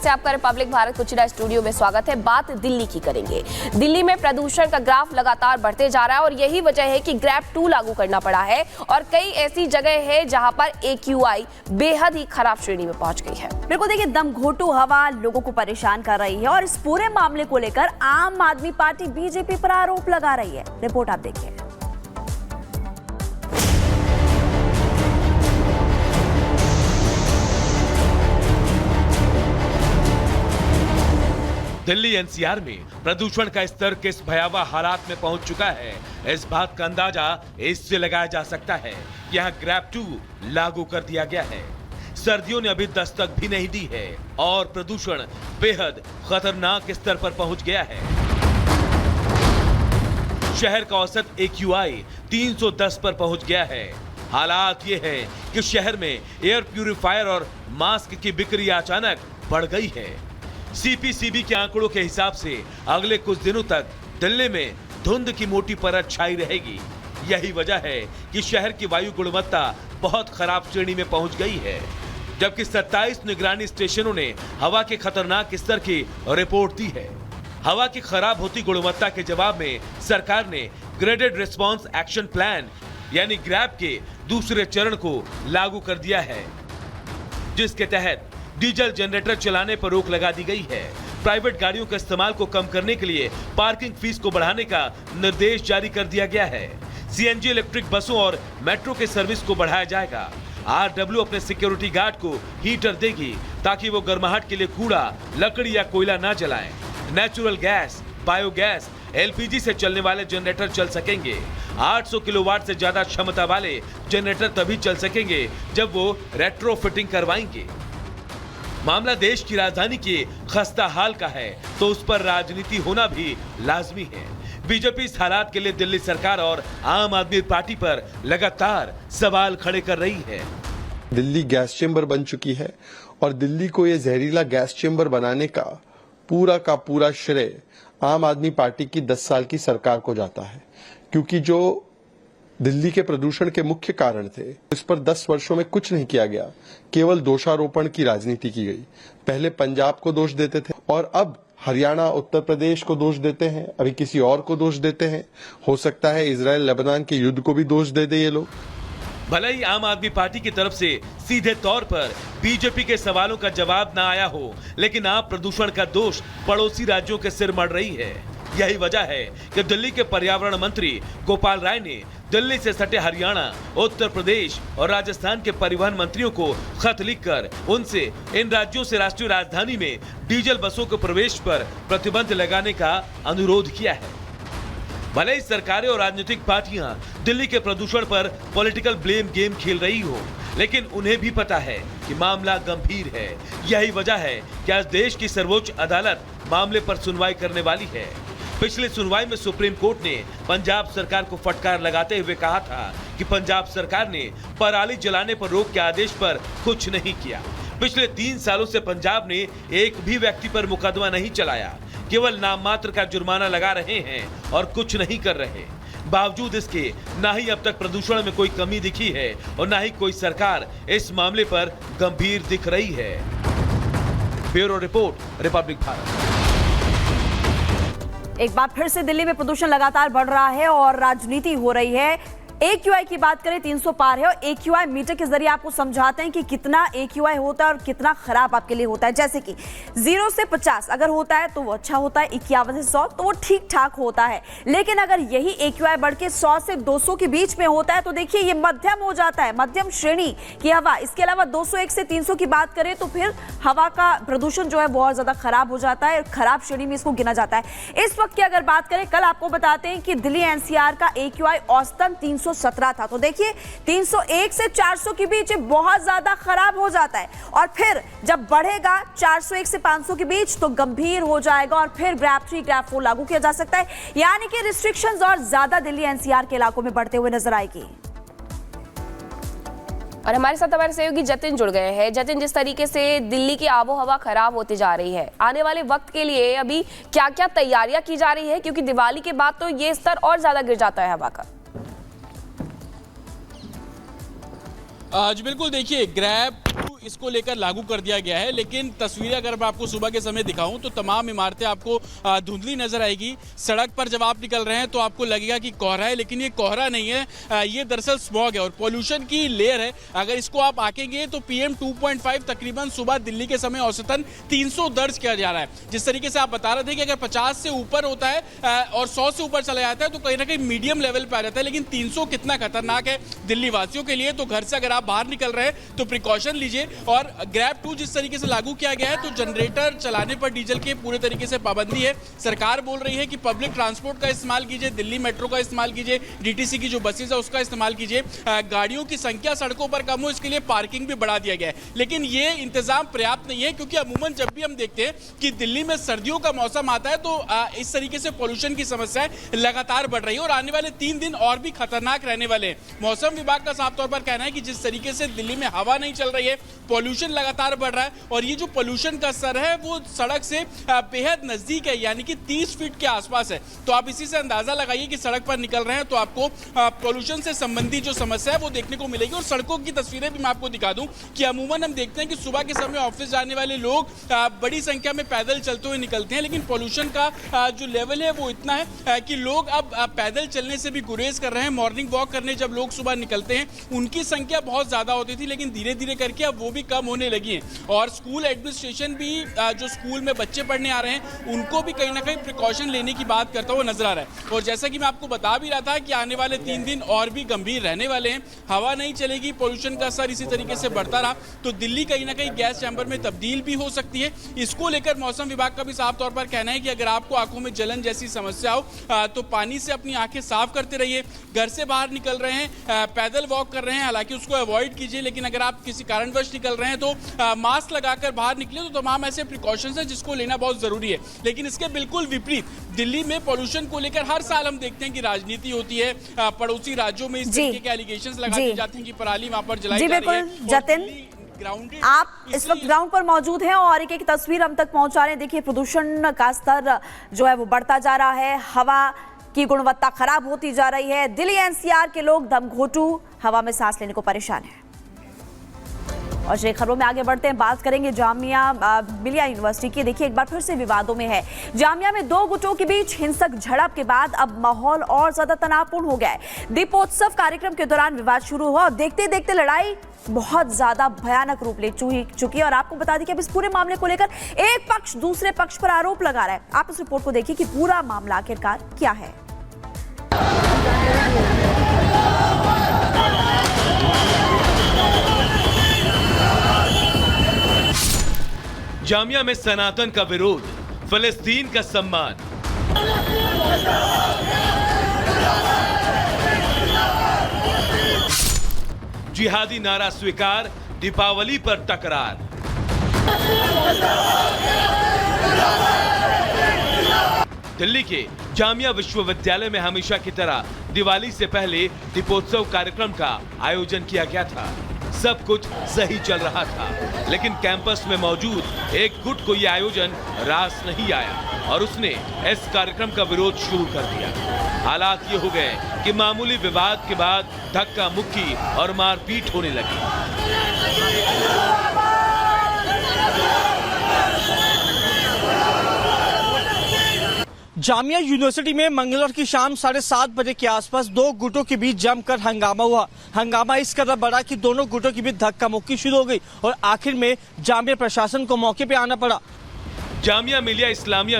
से आपका Republic Bharat कुचिला studio में स्वागत है। बात दिल्ली की करेंगे। दिल्ली में प्रदूषण का ग्राफ लगातार बढ़ते जा रहा है और यही वजह है कि ग्रैब 2 लागू करना पड़ा है और कई ऐसी जगह है जहां पर AQI बेहद ही खराब श्रेणी में पहुंच गई है। बिल्कुल, देखिए दम घोटू हवा लोगों को परेशान कर रही है और इस पूरे मामले को लेकर आम आदमी पार्टी बीजेपी पर आरोप लगा रही है। रिपोर्ट आप देखिए। दिल्ली NCR में प्रदूषण का स्तर किस भयावह हालात में पहुंच चुका है, इस बात का अंदाजा इससे लगाया जा सकता है। यहाँ ग्रैब 2 लागू कर दिया गया है। सर्दियों ने अभी दस्तक भी नहीं दी है और प्रदूषण बेहद खतरनाक स्तर पर पहुंच गया है। शहर का औसत AQI 310 पर पहुंच गया है। हालात ये है कि शहर में एयर प्यूरिफायर और मास्क की बिक्री अचानक बढ़ गई है। CPCB के आंकड़ों के हिसाब से अगले कुछ दिनों तक दिल्ली में धुंध की मोटी परत छाई रहेगी। यही वजह है कि शहर की वायु गुणवत्ता बहुत खराब श्रेणी में पहुंच गई है, जबकि 27 निगरानी स्टेशनों ने हवा के खतरनाक स्तर की रिपोर्ट दी है। हवा की खराब होती गुणवत्ता के जवाब में सरकार ने ग्रेडेड रिस्पांस एक्शन प्लान यानी ग्रैब के दूसरे चरण को लागू कर दिया है, जिसके तहत डीजल जनरेटर चलाने पर रोक लगा दी गई है। प्राइवेट गाड़ियों के इस्तेमाल को कम करने के लिए पार्किंग फीस को बढ़ाने का निर्देश जारी कर दिया गया है। CNG इलेक्ट्रिक बसों और मेट्रो के सर्विस को बढ़ाया जाएगा। RW अपने सिक्योरिटी गार्ड को हीटर देगी ताकि वो गर्माहट के लिए कूड़ा, लकड़ी या कोयला न जलाएं। नेचुरल गैस, बायोगैस, LPG से चलने वाले जनरेटर चल सकेंगे। 800 किलोवाट से ज्यादा क्षमता वाले जनरेटर तभी चल सकेंगे जब वो रेट्रोफिटिंग करवाएंगे। मामला देश की राजधानी के खस्ता हाल का है तो उस पर राजनीति होना भी लाजमी है। बीजेपी इस हालात के लिए दिल्ली सरकार और आम आदमी पार्टी पर लगातार सवाल खड़े कर रही है। दिल्ली गैस चेंबर बन चुकी है और दिल्ली को ये जहरीला गैस चेंबर बनाने का पूरा श्रेय आम आदमी पार्टी की 10 साल की सरकार को जाता है, क्योंकि जो दिल्ली के प्रदूषण के मुख्य कारण थे इस पर 10 वर्षों में कुछ नहीं किया गया। केवल दोषारोपण की राजनीति की गई। पहले पंजाब को दोष देते थे और अब हरियाणा, उत्तर प्रदेश को दोष देते हैं, अभी किसी और को दोष देते हैं। हो सकता है इजराइल लेबनान के युद्ध को भी दोष दे दे ये लोग। भले ही आम आदमी पार्टी की तरफ से सीधे तौर पर बीजेपी के सवालों का जवाब न आया हो, लेकिन आप प्रदूषण का दोष पड़ोसी राज्यों के सिर मढ़ रही है। यही वजह है कि दिल्ली के पर्यावरण मंत्री गोपाल राय ने दिल्ली से सटे हरियाणा, उत्तर प्रदेश और राजस्थान के परिवहन मंत्रियों को खत लिखकर उनसे इन राज्यों से राष्ट्रीय राजधानी में डीजल बसों के प्रवेश पर प्रतिबंध लगाने का अनुरोध किया है। भले ही सरकारें और राजनीतिक पार्टियां दिल्ली के प्रदूषण पर पॉलिटिकल ब्लेम गेम खेल रही हो, लेकिन उन्हें भी पता है कि मामला गंभीर है। यही वजह है कि आज देश की सर्वोच्च अदालत मामले पर सुनवाई करने वाली है। पिछली सुनवाई में सुप्रीम कोर्ट ने पंजाब सरकार को फटकार लगाते हुए कहा था कि पंजाब सरकार ने पराली जलाने पर रोक के आदेश पर कुछ नहीं किया। पिछले 3 सालों से पंजाब ने एक भी व्यक्ति पर मुकदमा नहीं चलाया, केवल नाम मात्र का जुर्माना लगा रहे हैं और कुछ नहीं कर रहे। बावजूद इसके ना ही अब तक प्रदूषण में कोई कमी दिखी है और ना ही कोई सरकार इस मामले पर गंभीर दिख रही है। Bureau report, Republic Bharat. एक बार फिर से दिल्ली में प्रदूषण लगातार बढ़ रहा है और राजनीति हो रही है। AQI की बात करें 300 पार है और AQI मीटर के जरिए आपको समझाते हैं कि कितना AQI होता है और कितना खराब आपके लिए होता है। जैसे कि 0 से 50 अगर होता है तो वो अच्छा होता है, 51 से 100 तो वो ठीक ठाक होता है। लेकिन अगर यही AQI बढ़ के 100 से 200 के बीच में होता है तो देखिए ये मध्यम हो जाता है, मध्यम श्रेणी की हवा। इसके अलावा 201 से 300 की बात करें तो फिर हवा का प्रदूषण जो है बहुत ज्यादा खराब हो जाता है, खराब श्रेणी में इसको गिना जाता है। इस वक्त की अगर बात करें, कल आपको बताते हैं कि दिल्ली NCR का AQI औसतन 317 था, तो देखिए 301 से 400 के बीच बहुत ज्यादा खराब हो जाता है और फिर जब बढ़ेगा 401 से 500 के बीच तो गंभीर हो जाएगा और फिर ग्रैब 3, ग्रैब 4 लागू किया जा सकता है। यानी कि रिस्ट्रिक्शंस और ज्यादा दिल्ली NCR के इलाकों में बढ़ते हुए नजर आएगी। और हमारे साथ हमारे सहयोगी जतिन जुड़ गए हैं। जतिन, जिस तरीके से दिल्ली की आबो हवा खराब होती जा रही है, आने वाले वक्त के लिए अभी क्या क्या तैयारियां की जा रही है, क्योंकि दिवाली के बाद तो ये स्तर और ज्यादा गिर जाता है हवा का। जी बिल्कुल, देखिए ग्रैब 2 इसको लेकर लागू कर दिया गया है। लेकिन तस्वीरें अगर मैं आपको सुबह के समय दिखाऊं तो तमाम इमारतें आपको धुंधली नजर आएगी। सड़क पर जब आप निकल रहे हैं तो आपको लगेगा कि कोहरा है, लेकिन ये कोहरा नहीं है, ये दरअसल स्मॉग है और पॉल्यूशन की लेयर है। अगर इसको आप आंकेंगे तो PM 2.5 तकरीबन सुबह दिल्ली के समय औसतन 300 दर्ज किया जा रहा है। जिस तरीके से आप बता रहे थे कि अगर 50 से ऊपर होता है और 100 से ऊपर चला जाता है तो कहीं ना कहीं मीडियम लेवल पे आ जाता है, लेकिन 300 कितना खतरनाक है दिल्ली वासियों के लिए। तो घर से अगर आप बाहर निकल रहे हैं तो प्रिकॉशन लीजिए। और ग्रैब 2 जिस तरीके से लागू किया गया है तो जनरेटर चलाने पर डीजल के पूरे तरीके से पाबंदी है। सरकार बोल रही है कि पब्लिक ट्रांसपोर्ट का इस्तेमाल कीजिए, दिल्ली मेट्रो का इस्तेमाल कीजिए, DTC की जो बसेज है उसका इस्तेमाल कीजिए। गाड़ियों की संख्या सड़कों पर कम हो इसके लिए पार्किंग भी बढ़ा दिया गया है। लेकिन ये इंतजाम पर्याप्त नहीं है, क्योंकि अमूमन जब भी हम देखते हैं कि दिल्ली में सर्दियों का मौसम आता है तो इस तरीके से पोल्यूशन की समस्या लगातार बढ़ रही है और आने वाले 3 दिन और भी खतरनाक रहने वाले हैं। मौसम विभाग का साफ तौर पर कहना है कि जिस तरीके से दिल्ली में हवा नहीं चल रही है, पोल्यूशन लगातार बढ़ रहा है और ये जो पोल्यूशन का स्तर है वो सड़क से बेहद नजदीक है, यानी कि 30 फीट के आसपास है। तो आप इसी से अंदाजा लगाइए कि सड़क पर निकल रहे हैं तो आपको पोल्यूशन से संबंधित जो समस्या है वो देखने को मिलेगी। और सड़कों की तस्वीरें भी मैं आपको दिखा दूं कि अमूमन हम देखते हैं कि सुबह के समय ऑफिस जाने वाले लोग बड़ी संख्या में पैदल चलते हुए निकलते हैं, लेकिन पोल्यूशन का जो लेवल है वो इतना है कि लोग अब पैदल चलने से भी गुरेज कर रहे हैं। मॉर्निंग वॉक करने जब लोग सुबह निकलते हैं उनकी संख्या बहुत ज्यादा होती थी, लेकिन धीरे धीरे करके अब वो भी कम होने लगी है। और स्कूल एडमिनिस्ट्रेशन भी जो स्कूल में बच्चे पढ़ने आ रहे हैं उनको भी कहीं ना कहीं प्रिकॉशन लेने की बात करता हुआ नजर आ रहा है। और जैसा कि मैं आपको बता भी रहा था कि आने वाले 3 दिन और भी गंभीर रहने वाले हैं। हवा नहीं चलेगी, पोल्यूशन का स्तर इसी तरीके से बढ़ता रहा तो दिल्ली कहीं ना कहीं गैस चैम्बर में तब्दील भी हो सकती है। इसको लेकर मौसम विभाग का भी साफ तौर पर कहना है कि अगर आपको आंखों में जलन जैसी समस्या हो तो पानी से अपनी आंखें साफ करते रहिए। घर से बाहर निकल रहे हैं, पैदल वॉक कर रहे हैं, हालांकि उसको अवॉइड कीजिए, लेकिन अगर आप किसी कारणवश निकल रहे हैं तो मास्क लगाकर बाहर निकले। तो तमाम ऐसे प्रिकॉशंस हैं जिसको लेना बहुत जरूरी है। लेकिन इसके बिल्कुल विपरीत दिल्ली में पोल्यूशन को लेकर हर साल हम देखते हैं कि राजनीति होती है, पड़ोसी राज्यों में इस तरीके के एलिगेशंस लगा दिए जाते हैं कि पराली वहां पर जलाई जा रही है। जतिन, आप इस वक्त ग्राउंड पर मौजूद हैं और एक तस्वीर हम तक पहुंचा रहे हैं। देखिए प्रदूषण का स्तर जो है वो बढ़ता जा रहा है, हवा की गुणवत्ता खराब होती जा रही है। दिल्ली NCR के लोग दमघोटू हवा में सांस लेने को परेशान हैं। और चलिए खबरों में आगे बढ़ते हैं, बात करेंगे जामिया मिलिया यूनिवर्सिटी की। देखिए एक बार फिर से विवादों में है। जामिया में 2 गुटों के बीच हिंसक झड़प के बाद अब माहौल और ज्यादा तनावपूर्ण हो गया है। दीपोत्सव कार्यक्रम के दौरान विवाद शुरू हुआ और देखते देखते लड़ाई बहुत ज्यादा भयानक रूप ले चुकी है। और आपको बता दें कि अब इस पूरे मामले को लेकर एक पक्ष दूसरे पक्ष पर आरोप लगा रहा है। आप इस रिपोर्ट को देखिए कि पूरा मामला आखिरकार क्या है। जामिया में सनातन का विरोध, फलस्तीन का सम्मान। जिहादी नारा स्वीकार, दीपावली पर तकरार। दिल्ली के जामिया विश्वविद्यालय में हमेशा की तरह दिवाली से पहले दीपोत्सव कार्यक्रम का आयोजन किया गया था। सब कुछ सही चल रहा था, लेकिन कैंपस में मौजूद एक गुट को यह आयोजन रास नहीं आया और उसने इस कार्यक्रम का विरोध शुरू कर दिया। हालात ये हो गए कि मामूली विवाद के बाद धक्का मुक्की और मारपीट होने लगी। जामिया यूनिवर्सिटी में मंगलवार की शाम 7:30 बजे के आसपास 2 गुटों के बीच जमकर हंगामा हुआ। हंगामा इस कदर बढ़ा कि दोनों गुटों के बीच धक्का मुक्की शुरू हो गई और आखिर में जामिया प्रशासन को मौके पे आना पड़ा। जामिया मिलिया इस्लामिया में